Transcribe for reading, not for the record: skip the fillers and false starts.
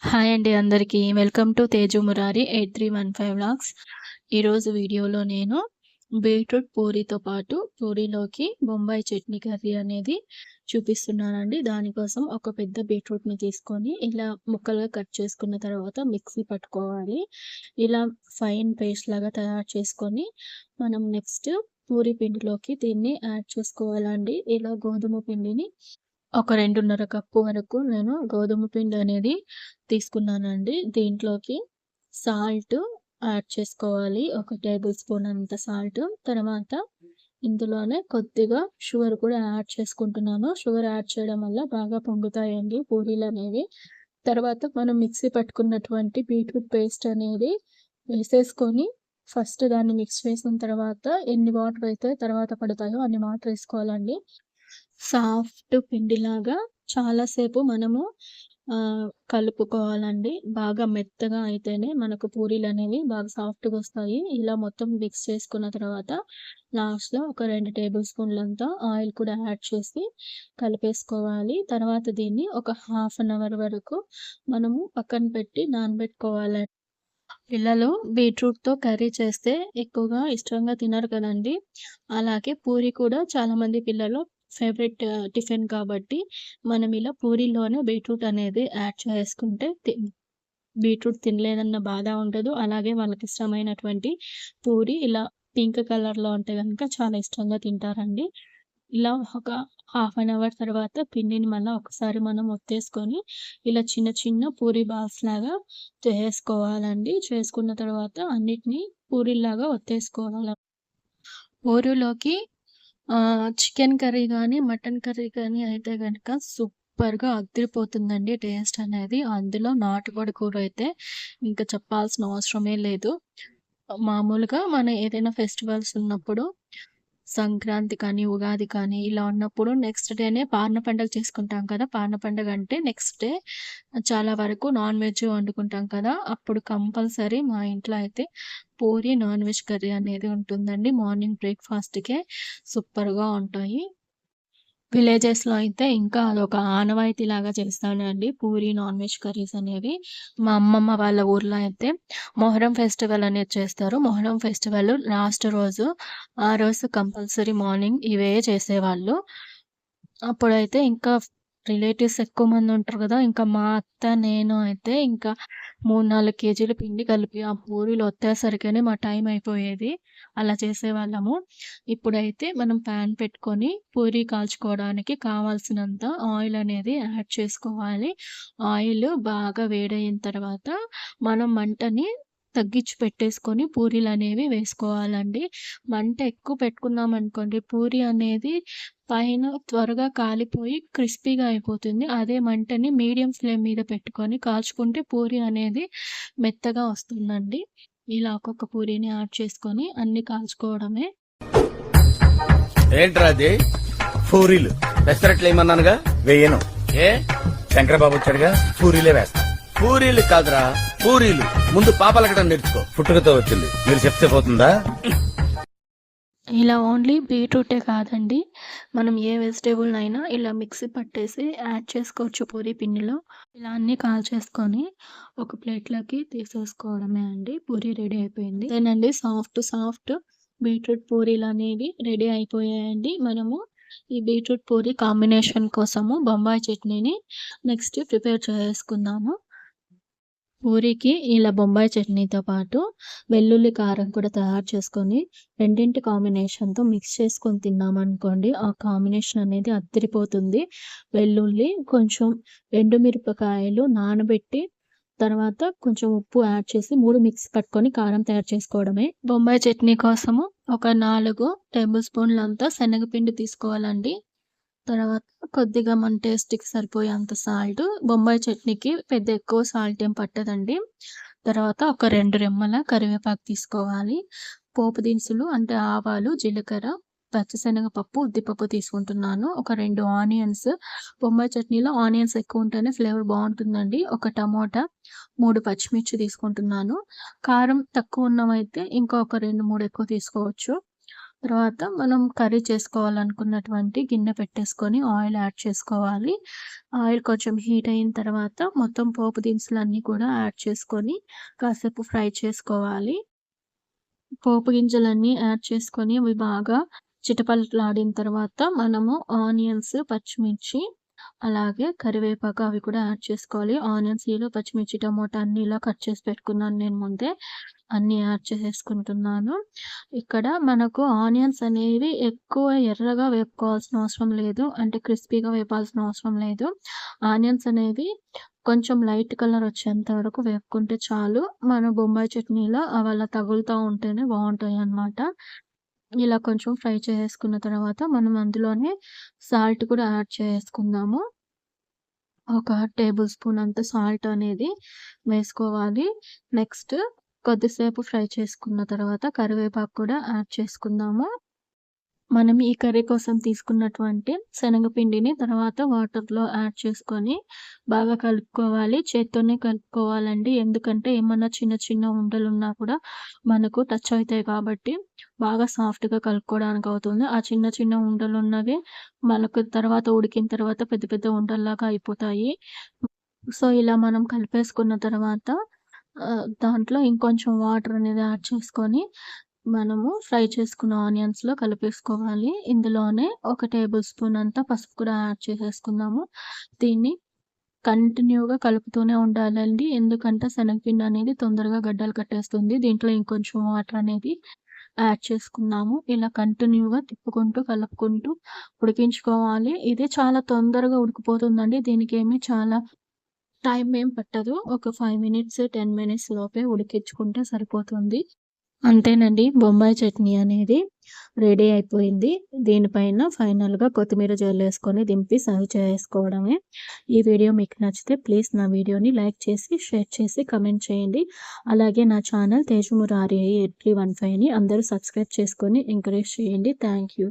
Hi అండి అందరికీ. Welcome to Teju Murari 8315 vlogs. ఈరోజు వీడియోలో నేను బీట్రూట్ పూరీతో పాటు పూరీలోకి బొంబాయి చట్నీ కర్రీ అనేది చూపిస్తున్నానండి. దానికోసం ఒక పెద్ద బీట్రూట్‌ని తీసుకొని ఇలా ముక్కలుగా కట్ చేసుకున్న తర్వాత మిక్సీ పట్టుకోవాలి. ఇలా ఫైన్ పేస్ట్ లాగా తయారు చేసుకొని మనం నెక్స్ట్ పూరీ పిండిలోకి దీన్ని యాడ్ చేసుకోవాలండి. ఇలా గోధుమ పిండిని ఒక 2:30 కప్పు వరకు నేను గోధుమ పిండి అనేది తీసుకున్నానండి. దీంట్లోకి సాల్ట్ యాడ్ చేసుకోవాలి. ఒక టేబుల్ స్పూన్ అంత సాల్ట్. తర్వాత ఇందులోనే కొద్దిగా షుగర్ కూడా యాడ్ చేసుకుంటున్నాను. షుగర్ యాడ్ చేయడం వల్ల బాగా పొంగుతాయండి పూరీలనేవి. తర్వాత మనం మిక్సీ పట్టుకున్నటువంటి బీట్రూట్ పేస్ట్ అనేది వేసేసుకొని ఫస్ట్ దాన్ని మిక్స్ చేసిన తర్వాత ఎన్ని వాటర్ అయితే తర్వాత పడతాయో అన్ని వాటర్ వేసుకోవాలండి. సాఫ్ట్ పిండిలాగా చాలా సేపు మనము కలుపుకోవాలండి. బాగా మెత్తగా అయితేనే మనకు పూరీలనేవి బాగా సాఫ్ట్‌గా వస్తాయి. ఇలా మొత్తం మిక్స్ చేసుకున్న తర్వాత లాస్ట్‌లో ఒక 2 టేబుల్ స్పూన్లంతా ఆయిల్ కూడా యాడ్ చేసి కలిపేసుకోవాలి. తర్వాత దీన్ని ఒక హాఫ్ అన్ అవర్ వరకు మనము పక్కన పెట్టి నానబెట్టుకోవాలండి. పిల్లలు బీట్రూట్‌తో కర్రీ చేస్తే ఎక్కువగా ఇష్టంగా తినరు కదండీ! అలాగే పూరి కూడా చాలామంది పిల్లలు ఫేవరెట్ టిఫిన్ కాబట్టి మనం ఇలా పూరీలోనే బీట్రూట్ అనేది యాడ్ చేసుకుంటే బీట్రూట్ తినలేదన్న బాధ ఉండదు. అలాగే వాళ్ళకిష్టమైనటువంటి పూరి ఇలా పింక్ కలర్‌లో ఉంటే గనుక చాలా ఇష్టంగా తింటారండి. ఇలా ఒక హాఫ్ అన్ అవర్ తర్వాత పిండిని మళ్ళా ఒకసారి మనం ఒత్తేసుకొని ఇలా చిన్న చిన్న పూరి బాల్స్ లాగా చేసేసుకోవాలండి. చేసుకున్న తర్వాత అన్నిటిని పూరీల్లాగా ఒత్తేసుకోవాలి. పూరీలోకి చికెన్ కర్రీ గానీ, మటన్ కర్రీ కానీ అయితే గనక సూపర్‌గా అదిరిపోతుందండి టేస్ట్ అనేది. అందులో నాటుకోడి కూర అయితే ఇంక చెప్పాల్సిన అవసరమే లేదు. మామూలుగా మన ఏదైనా ఫెస్టివల్స్ ఉన్నప్పుడు సంక్రాంతి కానీ, ఉగాది కానీ ఇలా ఉన్నప్పుడు నెక్స్ట్ డేనే పారన పండగ చేసుకుంటాం కదా! పారన పండగ అంటే నెక్స్ట్ డే చాలా వరకు నాన్ వెజ్ వండుకుంటాం కదా! అప్పుడు కంపల్సరీ మా ఇంట్లో అయితే పూరి నాన్ వెజ్ కర్రీ అనేది ఉంటుందండి. మార్నింగ్ బ్రేక్‌ఫాస్ట్‌కే సూపర్‌గా ఉంటాయి. విలేజెస్‌లో అయితే ఇంకా అదొక ఆనవాయితీలాగా చేస్తారండి. పూరి, నాన్ వెజ్ కర్రీస్ అనేవి. మా అమ్మమ్మ వాళ్ళ ఊర్లో అయితే మొహర్రం ఫెస్టివల్ అనేది చేస్తారు. మొహర్రం ఫెస్టివల్ లాస్ట్ రోజు, ఆ రోజు కంపల్సరీ మార్నింగ్ ఇవే చేసేవాళ్ళు. అప్పుడైతే ఇంకా రిలేటివ్స్ ఎక్కువ మంది ఉంటారు గదా! ఇంకా మా అత్త, నేను అయితే ఇంకా 3, 4 కేజీల పిండి కలిపి ఆ పూరీలు ఒత్తేసరికనే మా టైం అయిపోయేది. అలా చేసేవాళ్ళము. ఇప్పుడైతే మనం పాన్ పెట్టుకొని పూరి కాల్చుకోవడానికి కావాల్సినంత ఆయిల్ అనేది యాడ్ చేసుకోవాలి. ఆయిల్ బాగా వేడయిన తర్వాత మనం మంటని తగ్గించి పెట్టేసుకొని పూరీలనేవి వేసుకోవాలండి. మంట ఎక్కువ పెట్టుకున్నామనుకోండి పూరి అనేది పైన త్వరగా కాలిపోయి క్రిస్పీగా అయిపోతుంది. అదే మంటని మీడియం ఫ్లేమ్ మీద పెట్టుకొని కాల్చుకుంటే పూరి అనేది మెత్తగా వస్తుందండి. ఇలా ఒక్కొక్క పూరీని యాడ్ చేసుకొని అన్ని కాల్చుకోవడమే. ఏంట్రా అది? పూరీలు పెసరట్లు ఏమన్నానుగా? వేయను. ఏ శంకరబాబు వచ్చాడుగా, పూరీలే వేస్తా. పూరీలు కాదురా పూరీలు. ముందు పాపలకడం నేర్చుకో. పుట్టుకతో వచ్చింది, మీరు చెప్తే పోతుందా? ఇలా ఓన్లీ బీట్రూటే కాదండి. మనం ఏ వెజిటబుల్‌నైనా ఇలా మిక్సీ పట్టేసి యాడ్ చేసుకోవచ్చు పూరీ పిండిలో. ఇలా అన్నీ కాల్చేసుకొని ఒక ప్లేట్‌లోకి తీసేసుకోవడమే అండి. పూరీ రెడీ అయిపోయింది. అదేనండి సాఫ్ట్ బీట్రూట్ పూరీలనేవి రెడీ అయిపోయాయండి. మనము ఈ బీట్రూట్ పూరీ కాంబినేషన్ కోసము బొంబాయి చట్నీని నెక్స్ట్ ప్రిపేర్ చేసుకుందాము. పూరీకి ఇలా బొంబాయి చట్నీతో పాటు వెల్లుల్లి కారం కూడా తయారు చేసుకొని రెండింటి కాంబినేషన్‌తో మిక్స్ చేసుకొని తిన్నామనుకోండి, ఆ కాంబినేషన్ అనేది అద్దిరిపోతుంది. వెల్లుల్లి, కొంచెం ఎండుమిరపకాయలు నానబెట్టి తర్వాత కొంచెం ఉప్పు యాడ్ చేసి 3 మిక్సీ పట్టుకొని కారం తయారు చేసుకోవడమే. బొంబాయి చట్నీ కోసము ఒక 4 టేబుల్ స్పూన్‌లంత శనగపిండి తీసుకోవాలండి. తర్వాత కొద్దిగా మన టేస్ట్‌కి సరిపోయేంత సాల్ట్. బొంబాయి చట్నీకి పెద్ద ఎక్కువ సాల్ట్ ఏం పట్టదండి. తర్వాత ఒక 2 రెమ్మల కరివేపాకు తీసుకోవాలి. పోపు దినుసులు అంటే ఆవాలు, జీలకర్ర, పచ్చిశనగపప్పు, ఉద్దిపప్పు తీసుకుంటున్నాను. ఒక 2 ఆనియన్స్. బొంబాయి చట్నీలో ఆనియన్స్ ఎక్కువ ఉంటేనే ఫ్లేవర్ బావుంటుందండి. ఒక టమోటా, 3 పచ్చిమిర్చి తీసుకుంటున్నాను. కారం తక్కువ ఉన్నవైతే ఇంకా ఒక 2, 3 ఎక్కువ తీసుకోవచ్చు. తర్వాత మనం కర్రీ చేసుకోవాలనుకున్నటువంటి గిన్నె పెట్టేసుకొని ఆయిల్ యాడ్ చేసుకోవాలి. ఆయిల్ కొంచెం హీట్ అయిన తర్వాత మొత్తం పోపు దినుసులన్నీ కూడా యాడ్ చేసుకొని కాసేపు ఫ్రై చేసుకోవాలి. పోపు గింజలన్నీ యాడ్ చేసుకొని అవి బాగా చిటపటలాడిన తర్వాత మనము ఆనియన్స్, పచ్చిమిర్చి అలాగే కరివేపాకు అవి కూడా యాడ్ చేసుకోవాలి. ఆనియన్స్, పచ్చిమిర్చి, టమోటా అన్నీ ఇలా కట్ చేసి పెట్టుకున్నాను నేను ముందే. అన్నీ యాడ్ చేసేసుకుంటున్నాను. ఇక్కడ మనకు ఆనియన్స్ అనేవి ఎక్కువ ఎర్రగా వేపుకోవాల్సిన అవసరం లేదు. అంటే క్రిస్పీగా వేపాల్సిన అవసరం లేదు. ఆనియన్స్ అనేవి కొంచెం లైట్ కలర్ వచ్చేంత వరకు వేపుకుంటే చాలు. మన బొంబాయి చట్నీలో అవి అలా తగులుతా ఉంటేనే బావుంటాయన్నమాట. ఇలా కొంచెం ఫ్రై చేసేసుకున్న తర్వాత మనం అందులోనే సాల్ట్ కూడా యాడ్ చేసుకుందాము. ఒక టేబుల్ స్పూన్ అంత సాల్ట్ అనేది వేసుకోవాలి. నెక్స్ట్ కొద్దిసేపు ఫ్రై చేసుకున్న తర్వాత కరివేపాకు కూడా యాడ్ చేసుకుందాము. మనం ఈ కర్రీ కోసం తీసుకున్నటువంటి శనగపిండిని తర్వాత వాటర్‌లో యాడ్ చేసుకొని బాగా కలుపుకోవాలి. చేత్తోనే కలుపుకోవాలండి. ఎందుకంటే ఏమన్నా చిన్న చిన్న ఉండలున్నా కూడా మనకు టచ్ అవుతాయి కాబట్టి బాగా సాఫ్ట్‌గా కలుపుకోవడానికి అవుతుంది. ఆ చిన్న చిన్న ఉండలున్నవి మనకు తర్వాత ఉడికిన తర్వాత పెద్ద పెద్ద ఉండల్లాగా అయిపోతాయి. సో, ఇలా మనం కలిపేసుకున్న తర్వాత దాంట్లో ఇంకొంచెం వాటర్ అనేది యాడ్ చేసుకొని మనము ఫ్రై చేసుకున్న ఆనియన్స్‌లో కలిపేసుకోవాలి. ఇందులోనే ఒక టేబుల్ స్పూన్ అంతా పసుపు కూడా యాడ్ చేసేసుకుందాము. దీన్ని కంటిన్యూగా కలుపుతూనే ఉండాలండి. ఎందుకంటే శనగపిండి అనేది తొందరగా గడ్డలు కట్టేస్తుంది. దీంట్లో ఇంకొంచెం వాటర్ అనేది యాడ్ చేసుకున్నాము. ఇలా కంటిన్యూగా తిప్పుకుంటూ, కలుపుకుంటూ ఉడికించుకోవాలి. ఇది చాలా తొందరగా ఉడికిపోతుందండి. దీనికేమి చాలా టైం ఏం పట్టదు. ఒక 5 మినిట్స్, 10 మినిట్స్ లోపే ఉడికించుకుంటే సరిపోతుంది. అంతేనండి. బొంబాయి చట్నీ అనేది రెడీ అయిపోయింది. దీనిపైన ఫైనల్‌గా కొత్తిమీర జల్లేసుకొని దింపి సర్వ్ చేసుకోవడమే. ఈ వీడియో మీకు నచ్చితే ప్లీజ్ నా వీడియోని లైక్ చేసి, షేర్ చేసి, కామెంట్ చేయండి. అలాగే నా ఛానల్ తేజుమురారి 8315ని అందరూ సబ్స్క్రైబ్ చేసుకొని ఎంకరేజ్ చేయండి. Thank you.